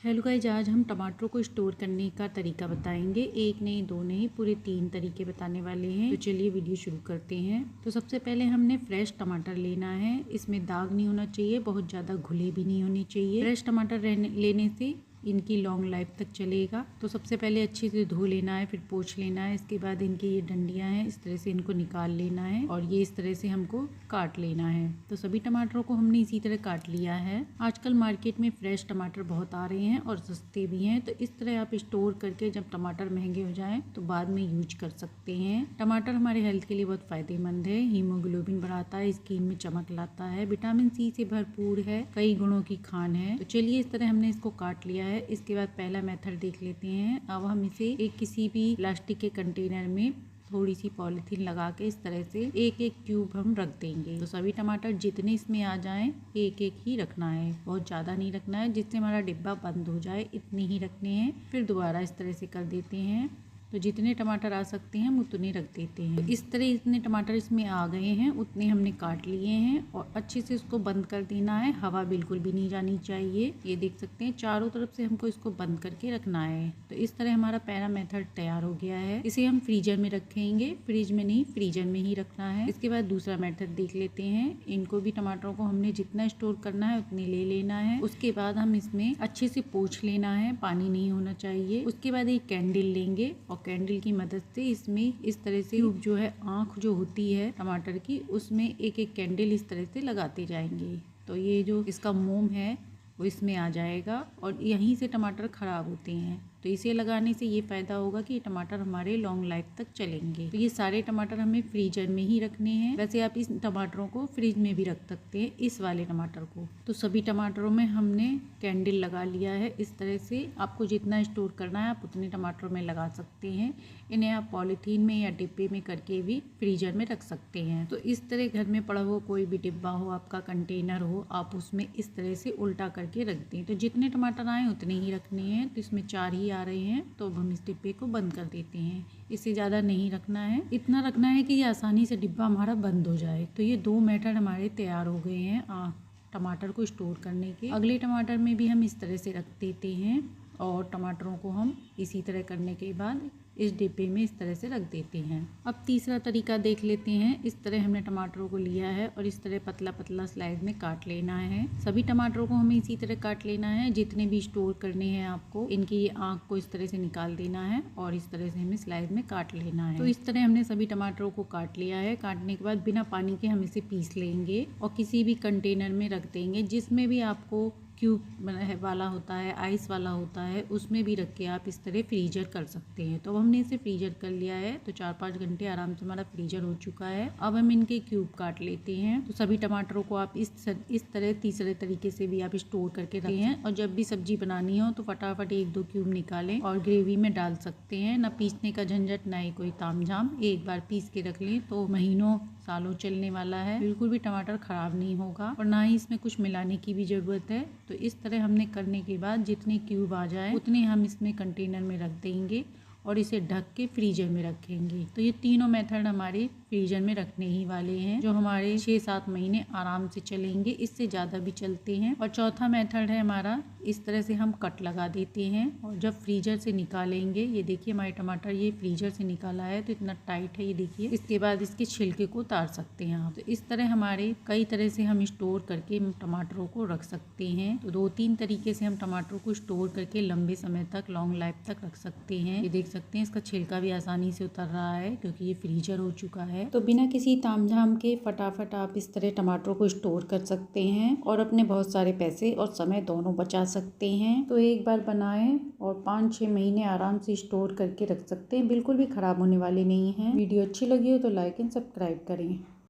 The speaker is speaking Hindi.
हेलो गाइस, आज हम टमाटरों को स्टोर करने का तरीका बताएंगे। एक नहीं, दो नहीं, पूरे 3 तरीके बताने वाले हैं। तो चलिए वीडियो शुरू करते हैं। तो सबसे पहले हमने फ्रेश टमाटर लेना है। इसमें दाग नहीं होना चाहिए, बहुत ज़्यादा घुले भी नहीं होने चाहिए। फ्रेश टमाटर लेने से इनकी लॉन्ग लाइफ तक चलेगा। तो सबसे पहले अच्छे से धो लेना है, फिर पोंछ लेना है। इसके बाद इनकी ये डंडियां हैं, इस तरह से इनको निकाल लेना है और ये इस तरह से हमको काट लेना है। तो सभी टमाटरों को हमने इसी तरह काट लिया है। आजकल मार्केट में फ्रेश टमाटर बहुत आ रहे हैं और सस्ते भी हैं। तो इस तरह आप स्टोर करके जब टमाटर महंगे हो जाएं तो बाद में यूज कर सकते हैं। टमाटर हमारे हेल्थ के लिए बहुत फायदेमंद है। हीमोग्लोबिन बढ़ाता है, स्किन में चमक लाता है, विटामिन सी से भरपूर है, कई गुणों की खान है। तो चलिए इस तरह हमने इसको काट लिया है। इसके बाद पहला मेथड देख लेते हैं। अब हम इसे किसी भी प्लास्टिक के कंटेनर में थोड़ी सी पॉलीथीन लगा के इस तरह से एक एक क्यूब हम रख देंगे। तो सभी टमाटर जितने इसमें आ जाएं एक एक ही रखना है, बहुत ज़्यादा नहीं रखना है, जिससे हमारा डिब्बा बंद हो जाए, इतने ही रखने हैं। फिर दोबारा इस तरह से कर देते हैं। तो जितने टमाटर आ सकते हैं हम उतने रख देते हैं। तो इस तरह इतने टमाटर इसमें आ गए हैं, उतने हमने काट लिए हैं और अच्छे से इसको बंद कर देना है। हवा बिल्कुल भी नहीं जानी चाहिए। ये देख सकते हैं चारों तरफ से हमको इसको बंद करके रखना है। तो इस तरह हमारा पहला मेथड तैयार हो गया है। इसे हम फ्रीजर में रखेंगे, फ्रिज में नहीं, फ्रीजर में ही रखना है। इसके बाद दूसरा मेथड देख लेते हैं। इनको भी टमाटरों को हमने जितना स्टोर करना है उतने ले लेना है। उसके बाद हम इसमें अच्छे से पोंछ लेना है, पानी नहीं होना चाहिए। उसके बाद एक कैंडल लेंगे और कैंडल की मदद से इसमें इस तरह से जो है आँख जो होती है टमाटर की, उसमें एक एक कैंडल इस तरह से लगाते जाएंगे। तो ये जो इसका मोम है वो इसमें आ जाएगा और यहीं से टमाटर ख़राब होते हैं। तो इसे लगाने से ये फ़ायदा होगा कि टमाटर हमारे लॉन्ग लाइफ तक चलेंगे। तो ये सारे टमाटर हमें फ्रीजर में ही रखने हैं। वैसे आप इस टमाटरों को फ्रिज में भी रख सकते हैं, इस वाले टमाटर को। तो सभी टमाटरों में हमने कैंडल लगा लिया है। इस तरह से आपको जितना स्टोर करना है आप उतने टमाटरों में लगा सकते हैं। इन्हें आप पॉलीथीन में या डिब्बे में करके भी फ्रीजर में रख सकते हैं। तो इस तरह घर में पड़ा हुआ कोई भी डिब्बा हो, आपका कंटेनर हो, आप उसमें इस तरह से उल्टा करके रख दें। तो जितने टमाटर आए उतने ही रखने हैं। तो इसमें 4 ही आ रहे हैं, तो अब हम इस डिब्बे को बंद कर देते हैं। इससे ज़्यादा नहीं रखना है, इतना रखना है कि ये आसानी से डिब्बा हमारा बंद हो जाए। तो ये 2 मेथड हमारे तैयार हो गए हैं टमाटर को स्टोर करने के। अगले टमाटर में भी हम इस तरह से रख देते हैं और टमाटरों को हम इसी तरह करने के बाद इस डिब्बे में इस तरह से रख देते हैं। अब तीसरा तरीका देख लेते हैं। इस तरह हमने टमाटरों को लिया है और इस तरह पतला पतला स्लाइस में काट लेना है। सभी टमाटरों को हमें इसी तरह काट लेना है। जितने भी स्टोर करने हैं आपको, इनकी ये आँख को इस तरह से निकाल देना है और इस तरह से हमें स्लाइस में काट लेना है। तो इस तरह हमने सभी टमाटरों को काट लिया है। काटने के बाद बिना पानी के हम इसे पीस लेंगे और किसी भी कंटेनर में रख देंगे। जिसमें भी आपको क्यूब वाला होता है, आइस वाला होता है, उसमें भी रख के आप इस तरह फ्रीजर कर सकते हैं। तो हमने इसे फ्रीजर कर लिया है। तो 4-5 घंटे आराम से हमारा फ्रीजर हो चुका है। अब हम इनके क्यूब काट लेते हैं। तो सभी टमाटरों को आप इस तरह तीसरे तरीके से भी आप स्टोर करके रखते हैं और जब भी सब्जी बनानी हो तो फटाफट 1-2 क्यूब निकालें और ग्रेवी में डाल सकते हैं। ना पीसने का झंझट, ना ही कोई तामझाम। एक बार पीस के रख लें तो महीनों सालों चलने वाला है। बिल्कुल भी टमाटर खराब नहीं होगा और ना ही इसमें कुछ मिलाने की भी ज़रूरत है। तो इस तरह हमने करने के बाद जितने क्यूब आ जाए उतने हम इसमें कंटेनर में रख देंगे और इसे ढक के फ्रीजर में रखेंगे। तो ये तीनों मेथड हमारे फ्रीजर में रखने ही वाले हैं, जो हमारे 6-7 महीने आराम से चलेंगे, इससे ज़्यादा भी चलते हैं। और चौथा मेथड है हमारा, इस तरह से हम कट लगा देते हैं और जब फ्रीजर से निकालेंगे, ये देखिए हमारे टमाटर ये फ्रीजर से निकाला है तो इतना टाइट है, ये देखिए। इसके बाद इसके छिलके को उतार सकते हैं आप। तो इस तरह हमारे कई तरह से हम स्टोर करके टमाटरों को रख सकते हैं। तो 2-3 तरीके से हम टमाटरों को स्टोर करके लंबे समय तक, लॉन्ग लाइफ तक रख सकते हैं। ये देख सकते हैं इसका छिलका भी आसानी से उतर रहा है क्योंकि ये फ्रीजर हो चुका है। तो बिना किसी तामझाम के फटाफट आप इस तरह टमाटरों को स्टोर कर सकते हैं और अपने बहुत सारे पैसे और समय दोनों बचा सकते हैं। तो एक बार बनाएं और 5-6 महीने आराम से स्टोर करके रख सकते हैं, बिल्कुल भी खराब होने वाले नहीं हैं। वीडियो अच्छी लगी हो तो लाइक एंड सब्सक्राइब करें।